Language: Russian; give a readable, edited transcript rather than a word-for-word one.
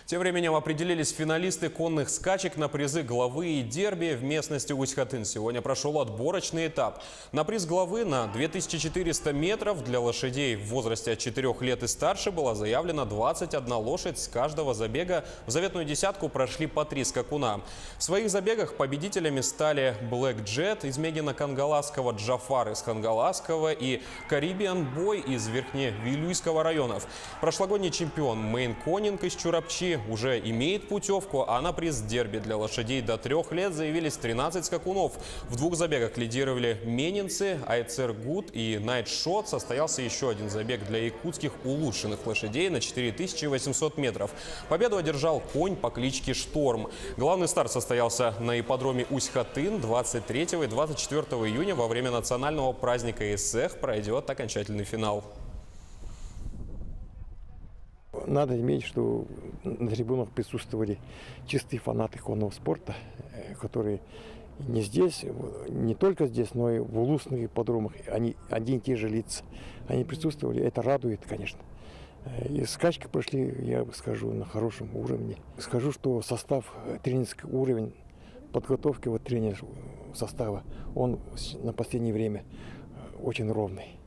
Тем временем определились финалисты конных скачек на призы главы и дерби в местности Усть-Хатын. Сегодня прошел отборочный этап. На приз главы на 2400 метров для лошадей в возрасте от 4 лет и старше была заявлена 21 лошадь. С каждого забега в заветную десятку прошли по 3 скакуна. В своих забегах победителями стали Black Jet из Мегино-Кангаласского, Джафар из Хангаласского и Caribbean Boy из Верхневилюйского районов. Прошлогодний чемпион Мейн Конинг из Чурапчи уже имеет путевку, а на приз дерби для лошадей до 3 лет заявились 13 скакунов. В 2 забегах лидировали менинцы, Айцергут и Найтшот. Состоялся еще один забег для якутских улучшенных лошадей на 4800 метров. Победу одержал конь по кличке Шторм. Главный старт состоялся на ипподроме Усть-Хатын 23 и 24 июня. Во время национального праздника Эссех пройдет окончательный финал. Надо иметь, что на трибунах присутствовали чистые фанаты конного спорта, которые не здесь, не только здесь, но и в улусных ипподромах. Они один и те же лица. Они присутствовали, это радует, конечно. И скачки прошли, я скажу, на хорошем уровне. Скажу, что состав, тренерский уровень подготовки тренера состава, он на последнее время очень ровный.